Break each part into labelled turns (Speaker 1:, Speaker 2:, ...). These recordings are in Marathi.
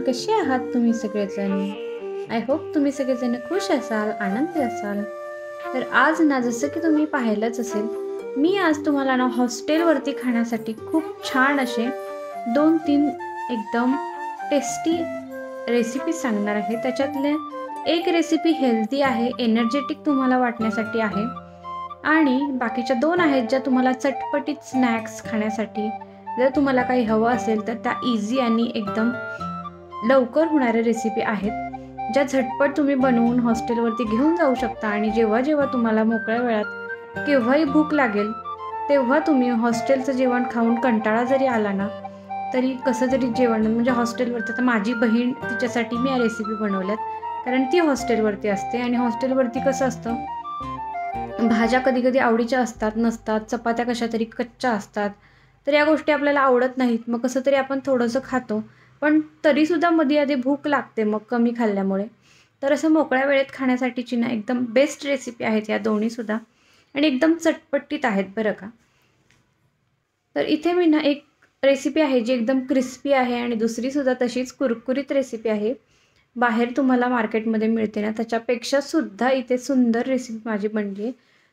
Speaker 1: कसे आहात तुम्ही सगळेजण? आय होप तुम्ही सगळेजण खुश असाल, आनंदी असाल. तर आज ना जसं की तुम्ही पाहिलंच असेल, मी आज तुम्हाला ना हॉस्टेलवरती खाण्यासाठी खूप छान असे 2-3 एकदम टेस्टी रेसिपी सांगणार आहे. त्याच्यातले एक रेसिपी हेल्दी आहे, एनर्जेटिक तुम्हाला वाटण्यासाठी आहे आणि बाकीच्या 2 आहेत ज्या तुम्हाला चटपटीत स्नॅक्स खाण्यासाठी जर तुम्हाला काही हवं असेल तर त्या इझी आणि एकदम लवकर होणाऱ्या रेसिपी आहेत, ज्या झटपट तुम्ही बनवून हॉस्टेलवरती घेऊन जाऊ शकता आणि जेव्हा जेव्हा तुम्हाला मोकळ्या वेळात केव्हाही भूक लागेल, तेव्हा तुम्ही हॉस्टेलचं जेवण खाऊन कंटाळा जरी आला ना, तरी कसं जरी जेवण म्हणजे हॉस्टेलवरती आता माझी बहीण तिच्यासाठी मी या रेसिपी बनवल्यात. कारण ती हॉस्टेलवरती असते आणि हॉस्टेलवरती कसं असतं, भाज्या कधी-कधी आवडीच्या असतात, नसतात, चपात्या कशातरी कच्च्या असतात. तर या गोष्टी आपल्याला आवडत नाहीत. मग कसं तरी आपण थोडंसं खातो. पण तरीसुद्धा मध्ये-अधे भूक लागते मग कमी खाल्ल्यामुळे. तर असं मोकळ्या वेळेत खाण्यासाठीची ना एकदम बेस्ट रेसिपी आहेत या दोन्हीसुद्धा आणि एकदम चटपटीत आहेत बरं का. तर इथे मी ना एक रेसिपी आहे जी एकदम क्रिस्पी आहे आणि दुसरीसुद्धा तशीच कुरकुरीत रेसिपी आहे. बाहेर तुम्हाला मार्केटमध्ये मिळते ना त्याच्यापेक्षा सुद्धा इथे सुंदर रेसिपी माझी बनली आहे.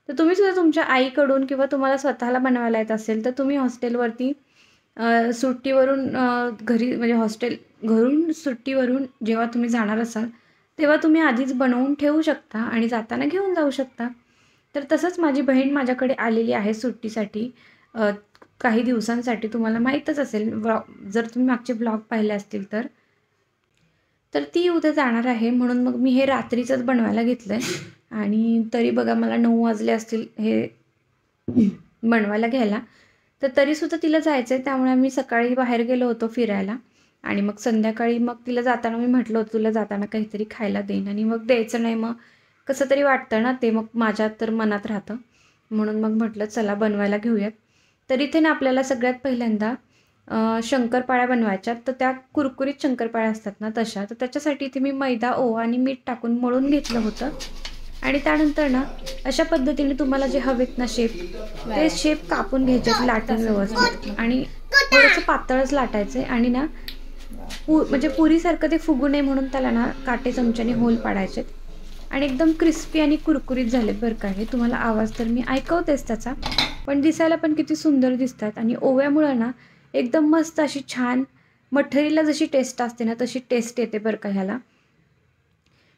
Speaker 1: तर तुम्ही सुद्धा तुमच्या आईकडून किंवा तुम्हाला स्वतःला बनवायला येत असेल तर तुम्ही हॉस्टेलवरती सुट्टीवरून घरी म्हणजे घरून सुट्टीवरून जेव्हा तुम्ही जाणार असाल तेव्हा तुम्ही आधीच बनवून ठेवू शकता आणि जाताना घेऊन जाऊ शकता. तर तसंच माझी बहीण माझ्याकडे आलेली आहे सुट्टीसाठी काही दिवसांसाठी. तुम्हाला माहीतच असेल जर तुम्ही मागचे ब्लॉग पाहिले असतील तर. तर ती उद्या जाणार आहे म्हणून मग मी हे रात्रीचंच बनवायला घेतलं आहे आणि तरी बघा मला 9 वाजले असतील हे बनवायला घ्यायला. तर तरीसुद्धा तिला जायचं आहे त्यामुळे आम्ही सकाळी बाहेर गेलो होतो फिरायला आणि मग संध्याकाळी मग तिला जाताना मी म्हटलं होतं तुला जाताना काहीतरी खायला देईन आणि मग द्यायचं नाही मग कसं तरी वाटतं ना ते मग माझ्या तर मनात राहतं. म्हणून मग म्हटलं चला बनवायला घेऊयात. तर इथे ना आपल्याला सगळ्यात पहिल्यांदा शंकरपाळ्या बनवायच्या. तर त्या कुरकुरीत शंकरपाळ्या असतात ना तशा. तर त्याच्यासाठी इथे मी मैदा, ओवा आणि मीठ टाकून मळून घेतलं होतं आणि त्यानंतर ना अशा पद्धतीने तुम्हाला जे हवेत ना शेप ते शेप कापून घ्यायचे लाटून व्यवस्थित आणि थोडंसं पातळच लाटायचं आहे आणि ना म्हणजे पुरीसारखं ते फुगू नये म्हणून त्याला ना काटे चमच्याने होल पाडायचे आणि एकदम क्रिस्पी आणि कुरकुरीत झालेत बरं का. हे तुम्हाला आवाज तर मी ऐकवतेच त्याचा, पण दिसायला पण किती सुंदर दिसतात आणि ओव्यामुळं ना एकदम मस्त अशी छान मठरीला जशी टेस्ट असते ना तशी टेस्ट येते बरं का ह्याला.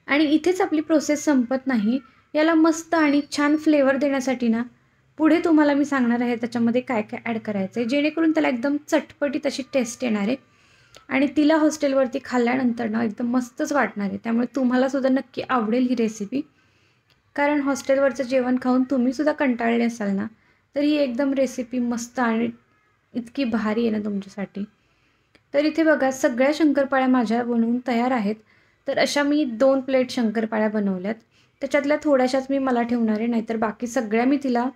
Speaker 1: आणि इथेच आपली प्रोसेस संपत नाही. याला मस्त आणि छान फ्लेवर देण्यासाठी ना पुढे तुम्हाला मी सांगणार आहे त्याच्यामध्ये काय काय ॲड करायचं आहे जेणेकरून त्याला एकदम चटपटीत अशी टेस्ट येणार आहे आणि तिला हॉस्टेलवरती खाल्ल्यानंतर ना एकदम मस्तच वाटणार आहे. त्यामुळे तुम्हालासुद्धा नक्की आवडेल ही रेसिपी. कारण हॉस्टेलवरचं जेवण खाऊन तुम्हीसुद्धा कंटाळले असाल ना तर ही एकदम रेसिपी मस्त आणि इतकी भारी आहे ना तुमच्यासाठी. तर इथे बघा सगळ्या शंकरपाळ्या माझ्या बनवून तयार आहेत. तर अशा मी 2 प्लेट शंकरपाळ्या बनवल्यात. त्याच्यातल्या थोड्याशाच मी मला ठेवणार आहे, नाहीतर बाकी सगळ्या मी तिला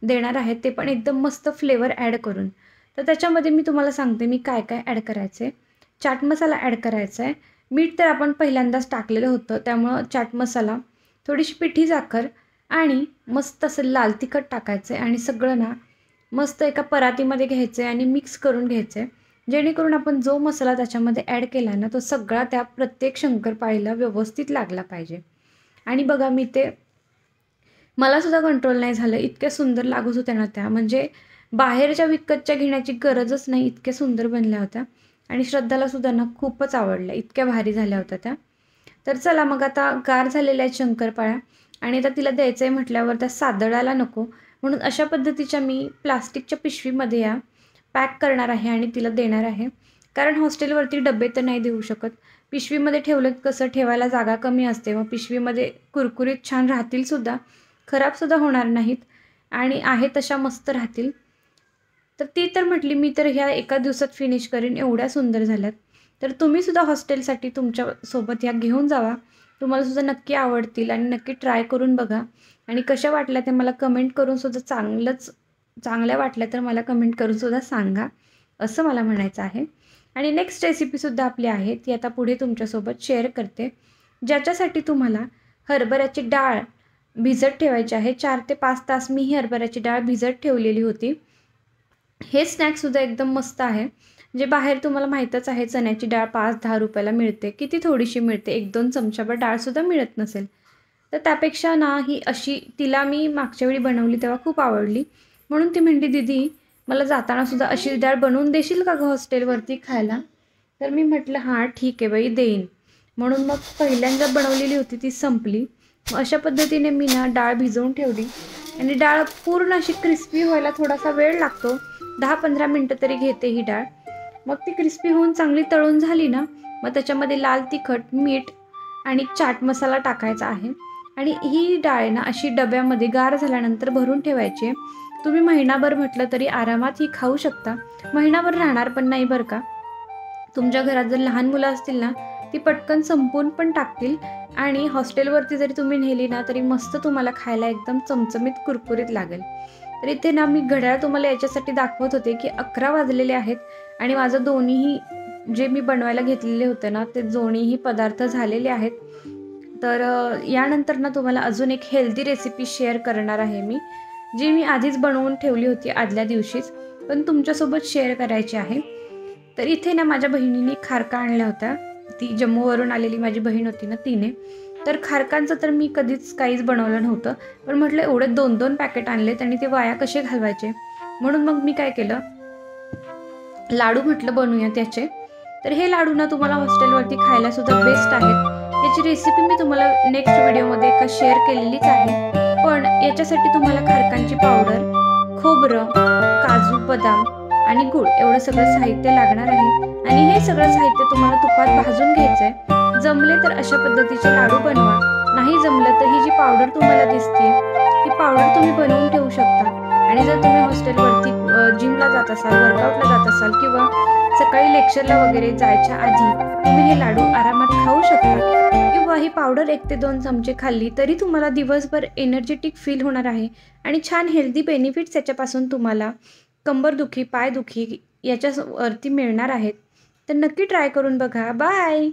Speaker 1: देणार आहे. ते पण एकदम मस्त फ्लेवर ॲड करून. तर त्याच्यामध्ये मी तुम्हाला सांगते मी काय काय ॲड करायचं आहे. चाट मसाला ॲड करायचा आहे. मीठ तर आपण पहिल्यांदाच टाकलेलं होतं त्यामुळं चाट मसाला, थोडीशी पिठी साखर आणि मस्त असं लाल तिखट टाकायचं आहे आणि सगळं ना मस्त एका परातीमध्ये घ्यायचं आहे आणि मिक्स करून घ्यायचं आहे. जेणेकरून आपण जो मसाला त्याच्यामध्ये ॲड केला ना तो सगळा त्या प्रत्येक शंकरपाळीला व्यवस्थित लागला पाहिजे. आणि बघा मी ते मलासुद्धा कंट्रोल नाही झालं. इतक्या सुंदर लागत होत्या ना त्या, म्हणजे बाहेरच्या विकतच्या घेण्याची गरजच नाही, इतक्या सुंदर बनल्या होत्या आणि श्रद्धालासुद्धा ना खूपच आवडल्या. इतक्या भारी झाल्या होत्या त्या. तर चला मग आता गार झालेल्या आहेत शंकरपाळ्या आणि आता तिला द्यायचं आहे म्हटल्यावर त्या सादळायला नको म्हणून अशा पद्धतीच्या मी प्लास्टिकच्या पिशवीमध्ये या पॅक करणार आहे आणि तिला देणार आहे. कारण हॉस्टेलवरती डबे तर नाही देऊ शकत. पिशवीमध्ये ठेवलं कसं ठेवायला जागा कमी असते. मग पिशवीमध्ये कुरकुरीत छान राहतीलसुद्धा, खराबसुद्धा होणार नाहीत आणि आहे तशा मस्त राहतील. तर ती तर म्हटली मी तर ह्या एका दिवसात फिनिश करीन, एवढ्या सुंदर झाल्यात. तर तुम्हीसुद्धा हॉस्टेलसाठी तुमच्यासोबत ह्या घेऊन जावा. तुम्हालासुद्धा नक्की आवडतील आणि नक्की ट्राय करून बघा आणि कशा वाटल्या ते मला कमेंट करूनसुद्धा चांगल्या वाटल्या तर मला कमेंट करूनसुद्धा सांगा, असं मला म्हणायचं आहे. आणि नेक्स्ट रेसिपीसुद्धा आपली आहे ती आता पुढे तुमच्यासोबत शेअर करते, ज्याच्यासाठी तुम्हाला हरभऱ्याची डाळ भिजत ठेवायची आहे. 4 ते 5 तास मी ही हरभऱ्याची डाळ भिजत ठेवलेली होती. हे स्नॅक्ससुद्धा एकदम मस्त आहे म्हणजे बाहेर तुम्हाला माहीतच आहे चण्याची डाळ 5-10 रुपयाला मिळते, किती थोडीशी मिळते, 1-2 चमचाभर डाळसुद्धा मिळत नसेल. तर त्यापेक्षा ना ही अशी तिला मी मागच्या वेळी बनवली तेव्हा खूप आवडली. म्हणून ती म्हणली, "दीदी मला जातानासुद्धा अशी डाळ बनवून देशील का गं हॉस्टेलवरती खायला?" तर मी म्हटलं, "हां, ठीक आहे बाई देईन." म्हणून मग पहिल्यांदा बनवलेली होती ती संपली. मग अशा पद्धतीने मी ना डाळ भिजवून ठेवली आणि डाळ पूर्ण अशी क्रिस्पी व्हायला थोडासा वेळ लागतो. 10-15 मिनटं तरी घेते ही डाळ. मग ती क्रिस्पी होऊन चांगली तळून झाली ना, मग त्याच्यामध्ये लाल तिखट, मीठ आणि चाट मसाला टाकायचा आहे आणि ही डाळ ना अशी डब्यामध्ये गार झाल्यानंतर भरून ठेवायची आहे. तुम्ही महिनाभर म्हटलं तरी आरामात ही खाऊ शकता. महिनाभर राहणार पण नाही बरं का. तुमच्या घरात जर लहान मुलं असतील ना, ती पटकन संपवून पण टाकतील आणि हॉस्टेलवरती जरी तुम्ही नेली ना, तरी मस्त तुम्हाला खायला एकदम चमचमीत, कुरकुरीत लागेल. तर इथे ना मी घड्याळ तुम्हाला याच्यासाठी दाखवत होते, की 11 वाजलेले आहेत आणि माझं दोन्हीही जे मी बनवायला घेतलेले होते ना, ते दोन्हीही पदार्थ झालेले आहेत. तर यानंतर ना तुम्हाला अजून एक हेल्दी रेसिपी शेअर करणार आहे मी, जी मी आधीच बनवून ठेवली होती आदल्या दिवशीच, पण तुमच्यासोबत शेअर करायची आहे. तर इथे ना माझ्या बहिणीने खारका आणल्या होत्या. ती जम्मूवरून आलेली माझी बहीण होती ना तिने. तर खारकांचं तर मी कधीच काहीच बनवलं नव्हतं. पण म्हटलं एवढे 2-2 पॅकेट आणलेत आणि ते वाया कसे घालवायचे? म्हणून मग मी काय केलं, लाडू म्हटलं बनवूया त्याचे. तर हे लाडू ना तुम्हाला हॉस्टेलवरती खायलासुद्धा बेस्ट आहेत. याची रेसिपी मी तुम्हाला नेक्स्ट व्हिडिओमध्ये एका शेअर केलेलीच आहे. पण याच्यासाठी तुम्हाला खारकांची पावडर, खोबरं, काजू, बदाम आणि गूळ एवढं सगळं साहित्य लागणार आहे आणि हे सगळं साहित्य तुम्हाला तुपात भाजून घ्यायचं आहे. जमले तर अशा पद्धतीचे लाडू बनवा. नाही जमलं तर ही जी पावडर तुम्हाला दिसते, ही पावडर तुम्ही बनवून ठेवू शकता. आणि जर तुम्ही हॉस्टेलवरती जिमला जात असाल, वर्कआउटला जात असाल किंवा सकाळी लेक्चरला वगैरे जायच्या आधी तुम्ही हे लाडू आरामात खाऊ शकता किंवा ही पावडर 1 ते 2 चमचे खाल्ली तरी तुम्हाला दिवसभर एनर्जेटिक फील होणार आहे आणि छान हेल्दी बेनिफिट्स याच्यापासून तुम्हाला कंबरदुखी, पायदुखी याच्यावरती मिळणार आहेत. तर नक्की ट्राय करून बघा. बाय.